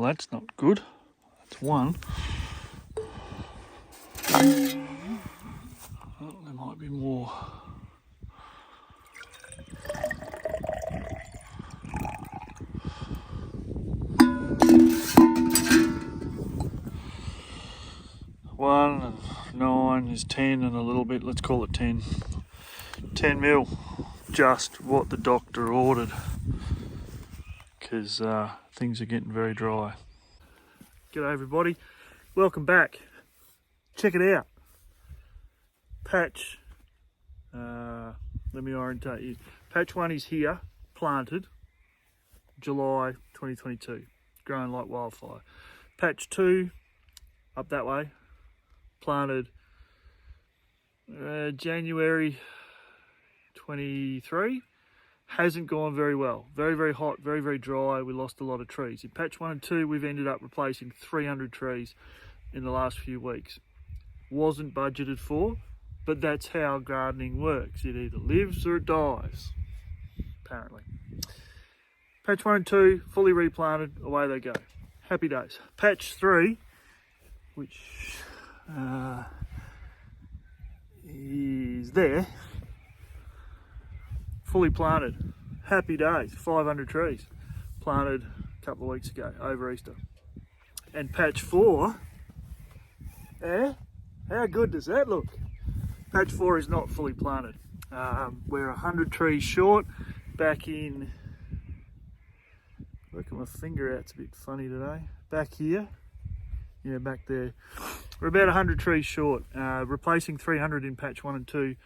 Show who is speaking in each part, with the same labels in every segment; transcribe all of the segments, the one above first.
Speaker 1: that's not good. That's one. Oh, there might be more. One and 9 is 10 and a little bit, let's call it 10. 10 mil, just what the doctor ordered, because things are getting very dry. G'day everybody, welcome back. Check it out. Patch, let me orientate you. Patch 1 is here, planted, July 2022, growing like wildfire. Patch 2, up that way, planted January 23. Hasn't gone very well. Very, very hot, very, very dry. We lost a lot of trees. In patch 1 and 2, we've ended up replacing 300 trees in the last few weeks. Wasn't budgeted for, but that's how gardening works. It either lives or it dies, apparently. Patch 1 and 2, fully replanted, away they go. Happy days. Patch 3, which is there, fully planted. Happy days. 500 trees planted a couple of weeks ago over Easter. And patch 4, how good does that look? Patch 4 is not fully planted. We're 100 trees short. Back in, working my finger out, it's a bit funny today. Back here, yeah, back there. We're about 100 trees short. Replacing 300 in patch 1 and 2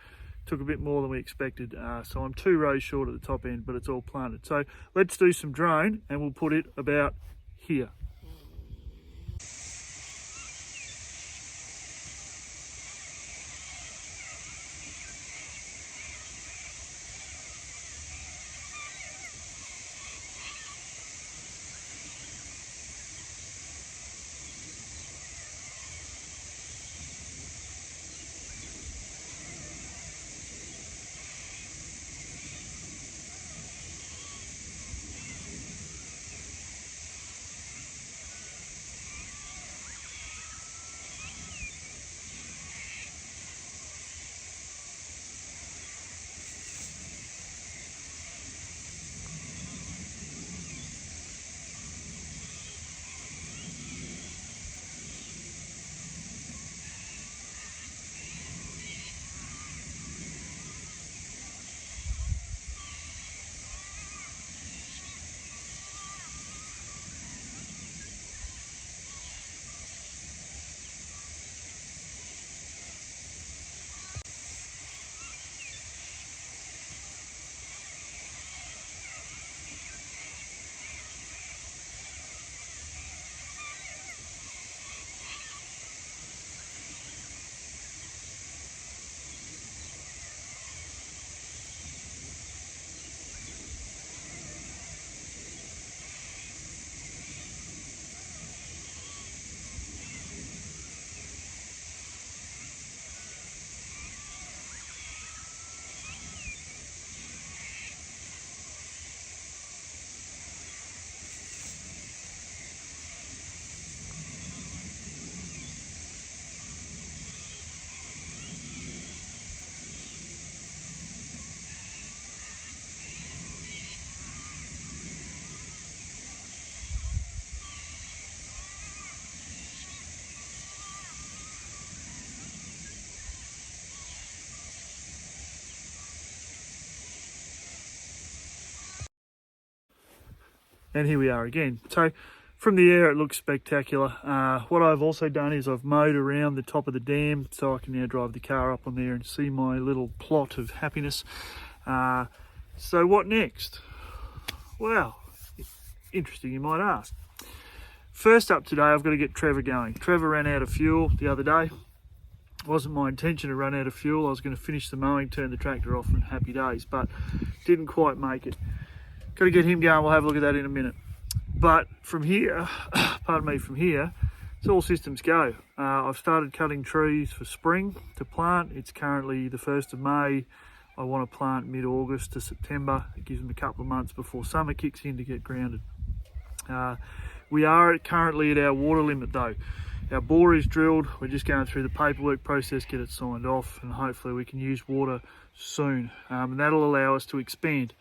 Speaker 1: took a bit more than we expected. So I'm 2 rows short at the top end, but it's all planted. So let's do some drone and we'll put it about here. And here we are again. So from the air it looks spectacular. What I've also done is I've mowed around the top of the dam so I can now drive the car up on there and see my little plot of happiness. So what next? Well, interesting you might ask. First up today I've got to get Trevor going. Trevor ran out of fuel the other day. It wasn't my intention to run out of fuel. I was going to finish the mowing, turn the tractor off and happy days, but didn't quite make it. Got to get him going, we'll have a look at that in a minute. But from here, from here, it's all systems go. I've started cutting trees for spring to plant. It's currently the 1st of May. I want to plant mid-August to September. It gives them a couple of months before summer kicks in to get grounded. We are currently at our water limit though. Our bore is drilled, we're just going through the paperwork process, get it signed off, and hopefully we can use water soon. And that'll allow us to expand.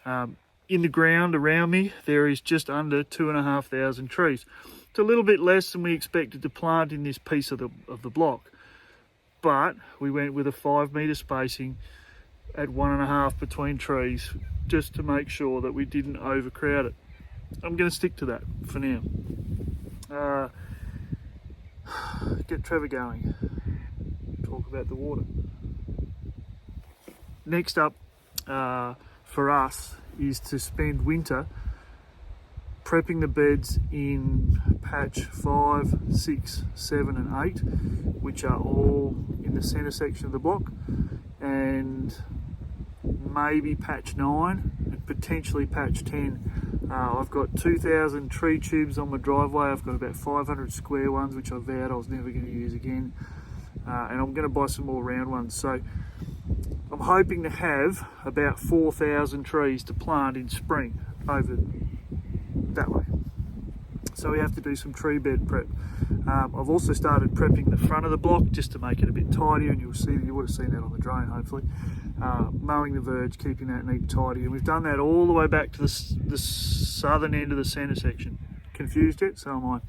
Speaker 1: In the ground around me, there is just under 2,500 trees. It's a little bit less than we expected to plant in this piece of the block. But we went with a 5 metre spacing at 1.5 between trees, just to make sure that we didn't overcrowd it. I'm going to stick to that for now. Get Trevor going, talk about the water. Next up for us is to spend winter prepping the beds in patch 5, 6, 7 and 8, which are all in the centre section of the block, and maybe patch 9 and potentially patch 10. I've got 2,000 tree tubes on my driveway. I've got about 500 square ones, which I vowed I was never going to use again, and I'm going to buy some more round ones. So I'm hoping to have about 4,000 trees to plant in spring over that way. So we have to do some tree bed prep. I've also started prepping the front of the block just to make it a bit tidier, and you would have seen that on the drone hopefully. Mowing the verge, keeping that neat and tidy, and we've done that all the way back to the southern end of the centre section. Confused yet? So am I.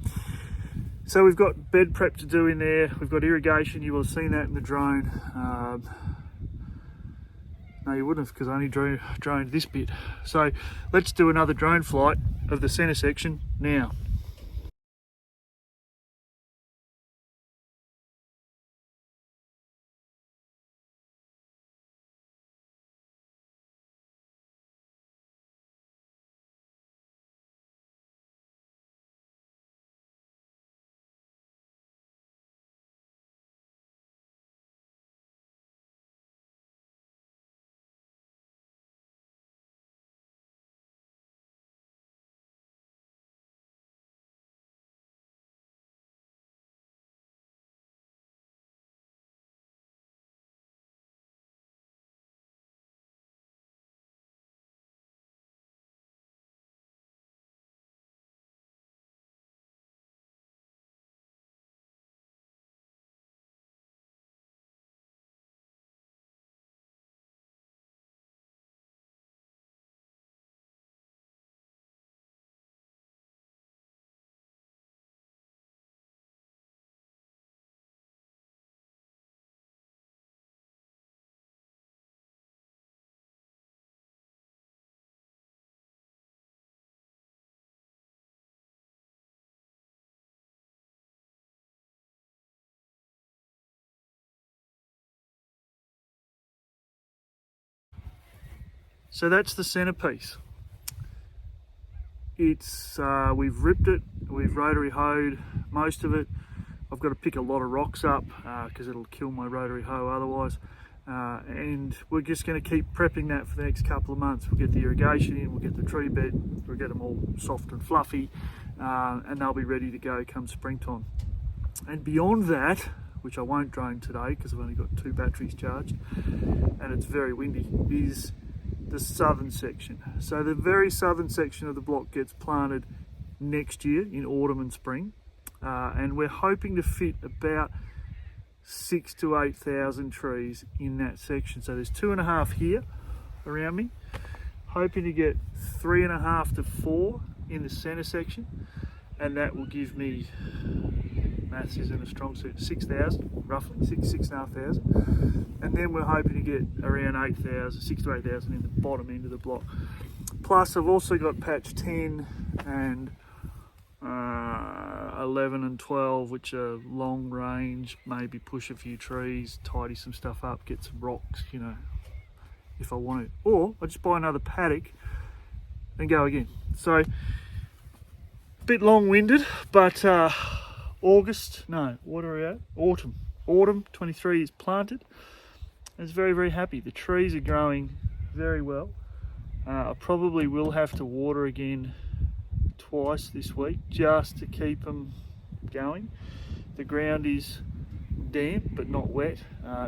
Speaker 1: So we've got bed prep to do in there, we've got irrigation, you will have seen that in the drone. No, you wouldn't have, because I only droned this bit. So let's do another drone flight of the centre section now. So that's the centerpiece. It's we've ripped it, we've rotary hoed most of it. I've got to pick a lot of rocks up because it'll kill my rotary hoe otherwise. And we're just going to keep prepping that for the next couple of months. We'll get the irrigation in, we'll get the tree bed, we'll get them all soft and fluffy, and they'll be ready to go come springtime. And beyond that, which I won't drone today because I've only got 2 batteries charged and it's very windy, is the southern section. So the very southern section of the block gets planted next year in autumn and spring, and we're hoping to fit about 6,000 to 8,000 trees in that section. So there's 2.5 here around me, hoping to get 3.5 to 4 in the center section, and that will give me, maths isn't a strong suit, 6,000 roughly, 6,500, and then we're hoping to get around 8,000, 6,000 to 8,000 in the bottom end of the block. Plus I've also got patch 10 and 11 and 12, which are long range, maybe push a few trees, tidy some stuff up, get some rocks, you know, if I want to. Or I just buy another paddock and go again. So a bit long-winded, but Autumn 23 is planted. It's very, very happy. The trees are growing very well. I probably will have to water again twice this week just to keep them going. The ground is damp but not wet.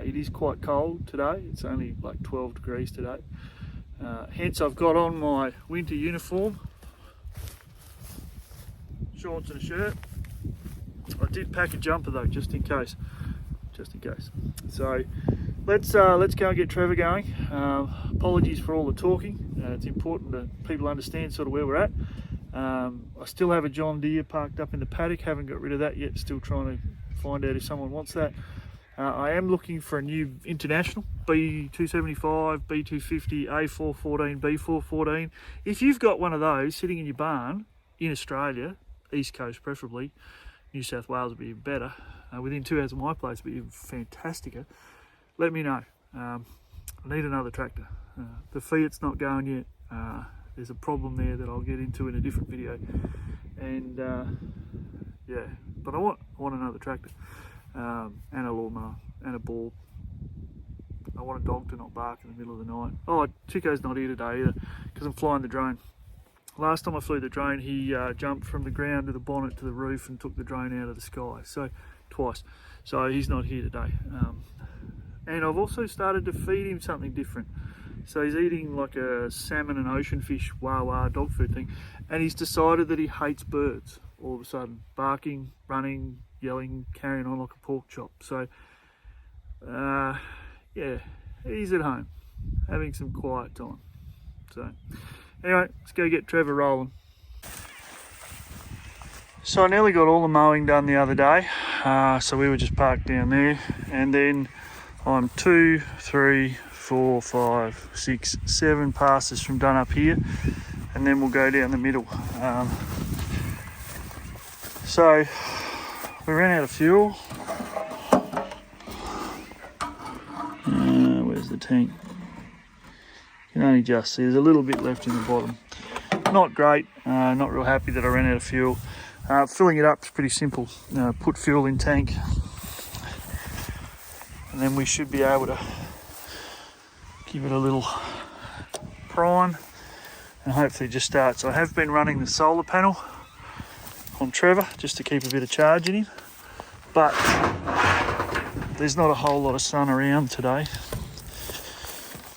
Speaker 1: It is quite cold today. It's only like 12 degrees today. Hence I've got on my winter uniform. shorts and a shirt. I did pack a jumper though, just in case. So let's go and get Trevor going. Apologies for all the talking. It's important that people understand sort of where we're at. I still have a John Deere parked up in the paddock, haven't got rid of that yet, still trying to find out if someone wants that. I am looking for a new International, B275, B250, A414, B414. If you've got one of those sitting in your barn in Australia, East Coast preferably, New South Wales would be even better, within 2 hours of my place would be even fantasticer, let me know. I need another tractor. The Fiat's not going yet. There's a problem there that I'll get into in a different video, and yeah, but I want another tractor, and a lawnmower and a ball. I want a dog to not bark in the middle of the night. Oh, Chico's not here today either because I'm flying the drone. Last time I flew the drone, he jumped from the ground to the bonnet to the roof and took the drone out of the sky, so twice. So he's not here today. And I've also started to feed him something different. So he's eating like a salmon and ocean fish wah dog food thing, and he's decided that he hates birds all of a sudden, barking, running, yelling, carrying on like a pork chop. So yeah, he's at home having some quiet time. So anyway, let's go get Trevor rolling. So I nearly got all the mowing done the other day, so we were just parked down there, and then I'm 2, 3, 4, 5, 6, 7 passes from done up here, and then we'll go down the middle. So we ran out of fuel. Where's the tank? You can only just see there's a little bit left in the bottom. Not great, not real happy that I ran out of fuel. Filling it up is pretty simple. Put fuel in tank, and then we should be able to give it a little prime and hopefully just start. So I have been running the solar panel on Trevor just to keep a bit of charge in him, but there's not a whole lot of sun around today,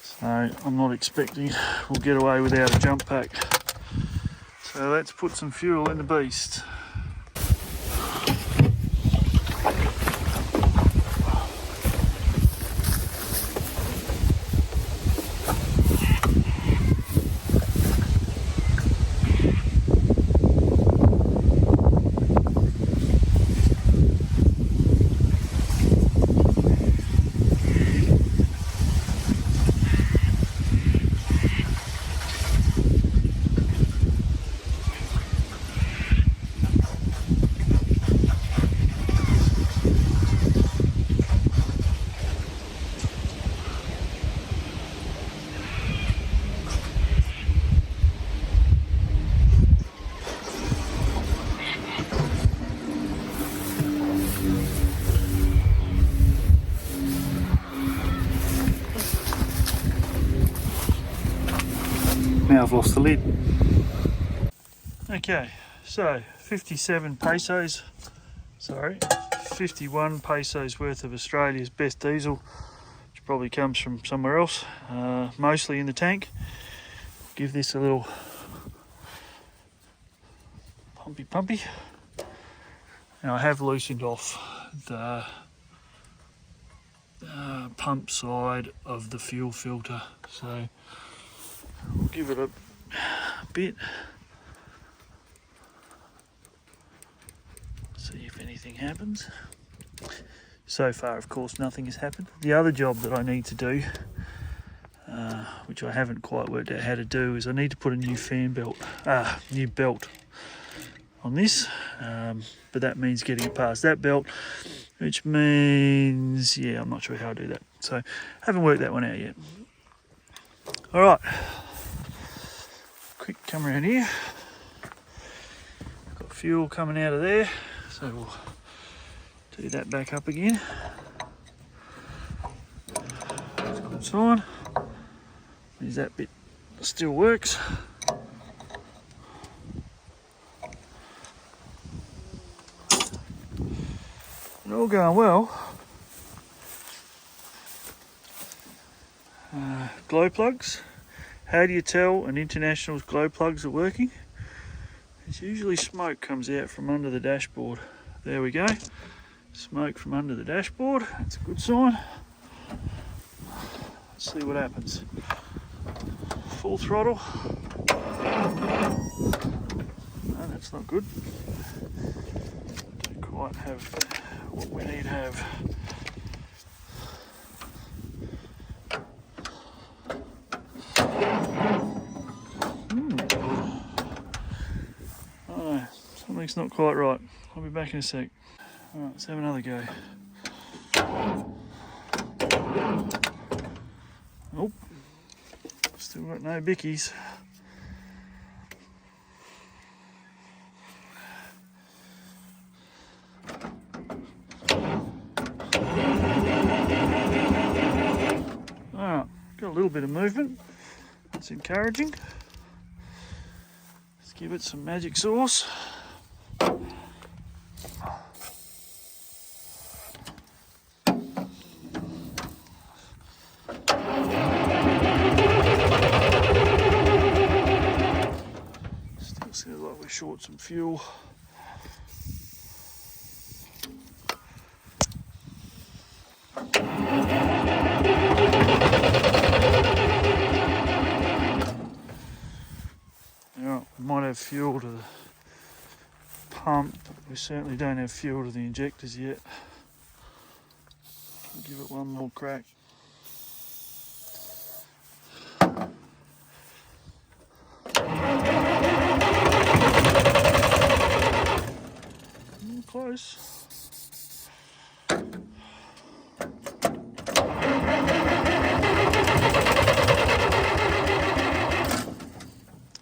Speaker 1: so I'm not expecting we'll get away without a jump pack. So let's put some fuel in the beast. Now I've lost the lid. Okay, so 57 pesos, 51 pesos worth of Australia's best diesel, which probably comes from somewhere else, mostly in the tank. Give this a little pumpy. Now I have loosened off the pump side of the fuel filter, so we'll give it a bit, see if anything happens. So far, of course, nothing has happened. The other job that I need to do, which I haven't quite worked out how to do, is I need to put a new new belt on this, but that means getting it past that belt, which means, yeah, I'm not sure how to do that. So haven't worked that one out yet. All right. Quick come around here. Got fuel coming out of there, so we'll do that back up again. That's a good sign. Means that bit still works. And all going well. Glow plugs. How do you tell an International's glow plugs are working? There's usually smoke comes out from under the dashboard. There we go. Smoke from under the dashboard. That's a good sign. Let's see what happens. Full throttle. No, that's not good. Don't quite have what we need to have. Oh, something's not quite right. I'll be back in a sec. Alright, let's have another go. Nope. Still got no bickies. Alright, got a little bit of movement. That's encouraging. Let's give it some magic sauce. Seems like we're short some fuel. Yeah, we might have fuel to the pump, but we certainly don't have fuel to the injectors yet. I'll give it one more crack. Close.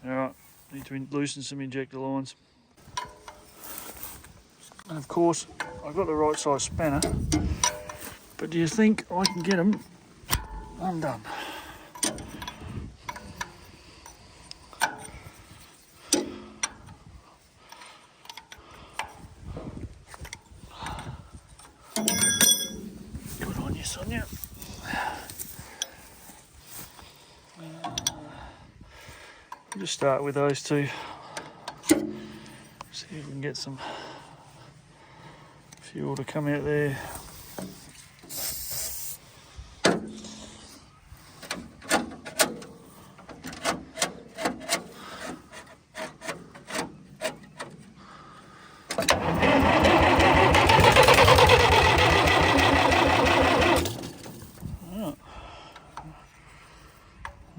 Speaker 1: Alright, need to loosen some injector lines. And of course, I've got the right size spanner, but do you think I can get them undone? Sonia. We'll just start with those two. See if we can get some fuel to come out there.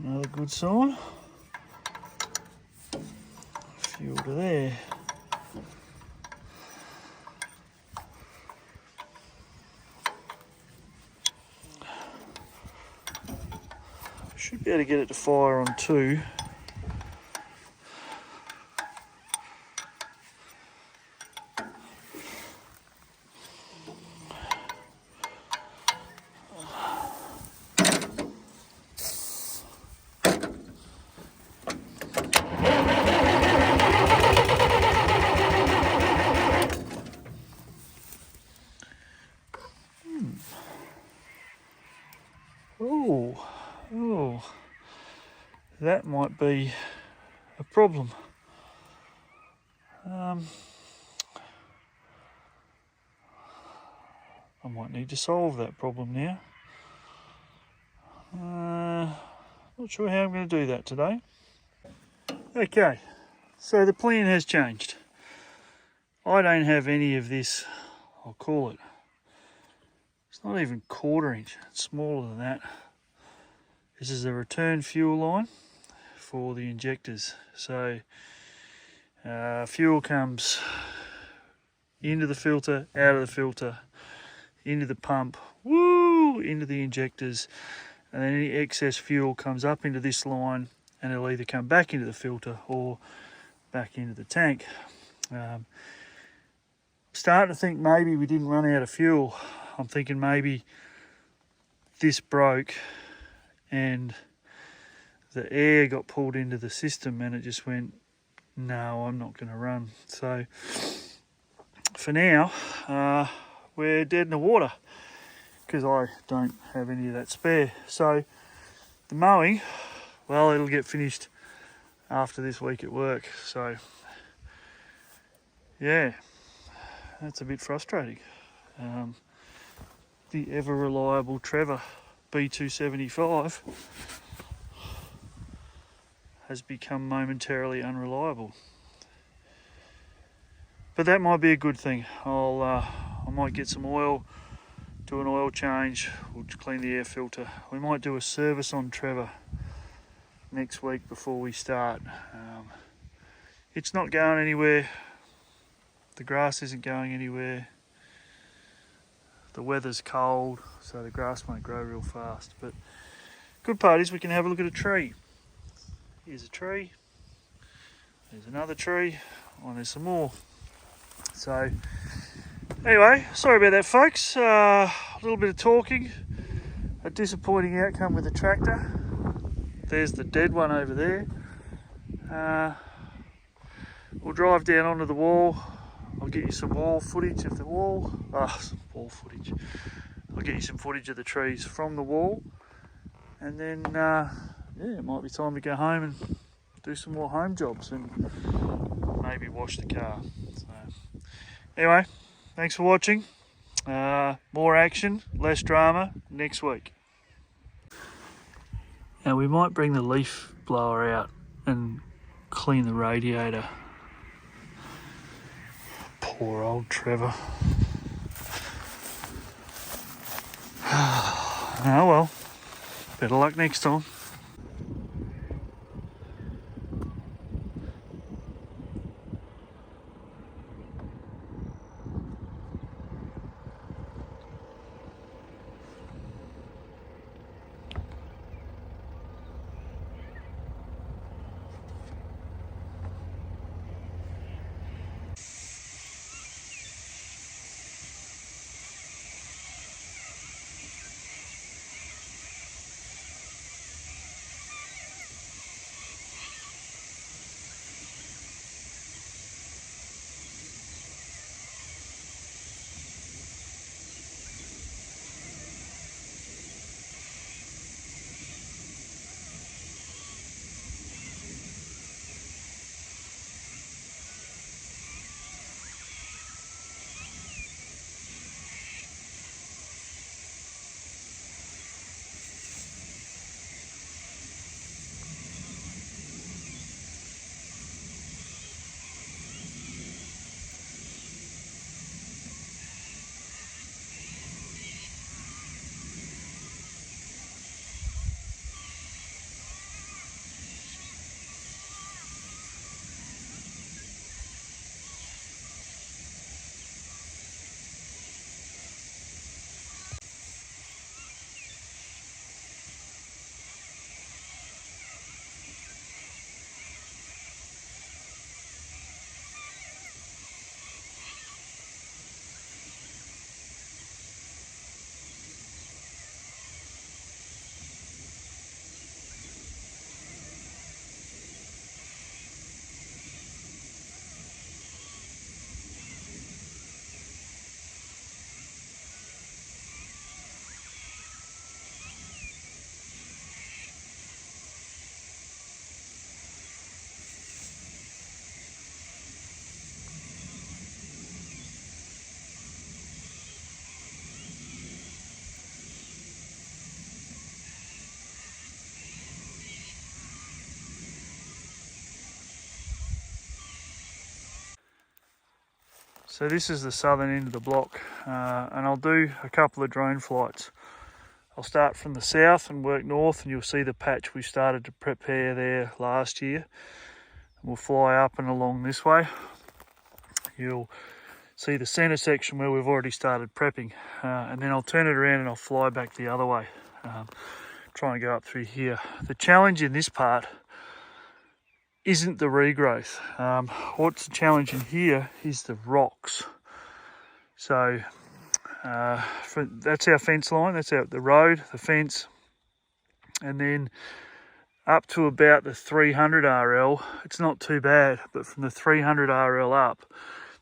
Speaker 1: Another good sign. Fuel to there. Should be able to get it to fire on 2. Oh, that might be a problem. I might need to solve that problem now. Not sure how I'm going to do that today. Okay, so the plan has changed. I don't have any of this, I'll call it. It's not even 1/4 inch, it's smaller than that. This is a return fuel line for the injectors. So fuel comes into the filter, out of the filter, into the pump, into the injectors, and then any excess fuel comes up into this line and it'll either come back into the filter or back into the tank. Starting to think maybe we didn't run out of fuel. I'm thinking maybe this broke and the air got pulled into the system and it just went, no, I'm not going to run. So for now, we're dead in the water because I don't have any of that spare. So the mowing, well, it'll get finished after this week at work. So yeah, that's a bit frustrating. The ever reliable Trevor B275 has become momentarily unreliable. But that might be a good thing. I might get some oil, do an oil change, we'll clean the air filter. We might do a service on Trevor next week before we start. It's not going anywhere. The grass isn't going anywhere. The weather's cold, so the grass won't grow real fast. But good part is we can have a look at a tree. Here's a tree. There's another tree. Oh, and there's some more. So anyway, sorry about that, folks. A little bit of talking. A disappointing outcome with the tractor. There's the dead one over there. We'll drive down onto the wall. I'll get you some wall footage of the wall. Some wall footage. I'll get you some footage of the trees from the wall. And then, it might be time to go home and do some more home jobs and maybe wash the car. So, anyway, thanks for watching. More action, less drama next week. Now we might bring the leaf blower out and clean the radiator. Poor old Trevor. Oh well, better luck next time. So this is the southern end of the block, and I'll do a couple of drone flights. I'll start from the south and work north, and you'll see the patch we started to prepare there last year. We'll fly up and along this way. You'll see the centre section where we've already started prepping, and then I'll turn it around and I'll fly back the other way, try and go up through here. The challenge in this part isn't the regrowth. What's the challenge in here is the rocks. So that's our fence line, that's the road, the fence, and then up to about the 300 RL, it's not too bad, but from the 300 RL up,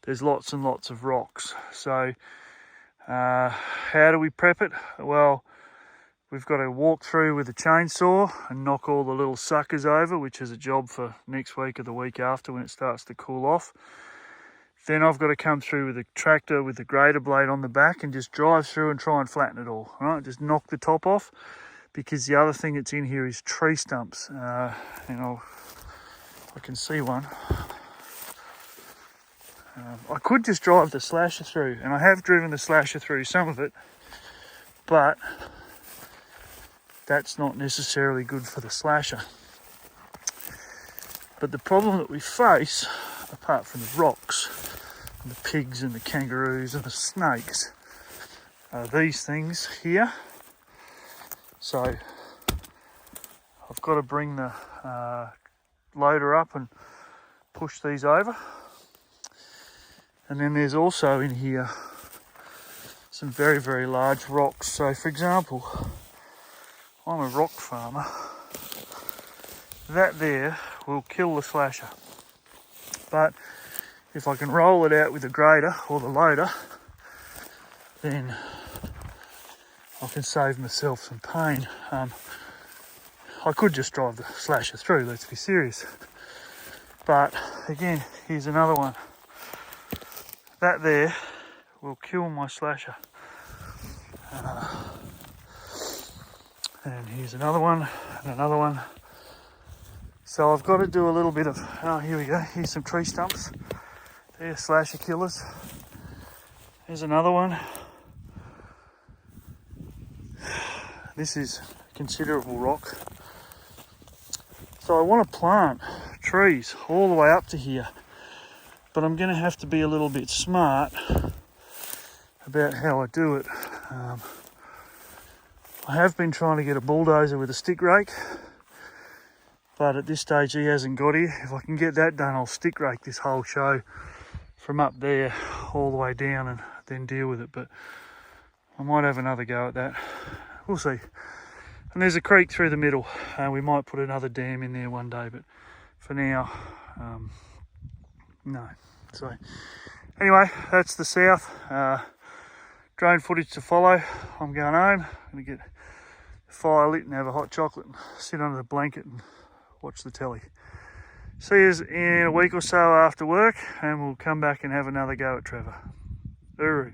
Speaker 1: there's lots and lots of rocks. So how do we prep it? Well, we've got to walk through with a chainsaw and knock all the little suckers over, which is a job for next week or the week after when it starts to cool off. then I've got to come through with a tractor with the grader blade on the back and just drive through and try and flatten it all. All right, just knock the top off, because the other thing that's in here is tree stumps. I can see one. I could just drive the slasher through, and I have driven the slasher through some of it, but that's not necessarily good for the slasher. But the problem that we face, apart from the rocks and the pigs and the kangaroos and the snakes, are these things here. So I've got to bring the loader up and push these over. And then there's also in here some very, very large rocks. So for example, I'm a rock farmer. That there will kill the slasher. But if I can roll it out with the grader or the loader, then I can save myself some pain. I could just drive the slasher through, let's be serious. But again, here's another one. That there will kill my slasher. And here's another one, and another one. So I've got to do a little bit of, oh, here we go. Here's some tree stumps. They're slasher killers. Here's another one. This is considerable rock. So I want to plant trees all the way up to here, but I'm going to have to be a little bit smart about how I do it. I have been trying to get a bulldozer with a stick rake, but at this stage he hasn't got here. If I can get that done, I'll stick rake this whole show from up there all the way down and then deal with it. But I might have another go at that. We'll see. And there's a creek through the middle. We might put another dam in there one day, but for now, no. So anyway, that's the south. Drone footage to follow. I'm going home. I'm going to get the fire lit and have a hot chocolate and sit under the blanket and watch the telly. See you in a week or so after work, and we'll come back and have another go at Trevor. Hooroo.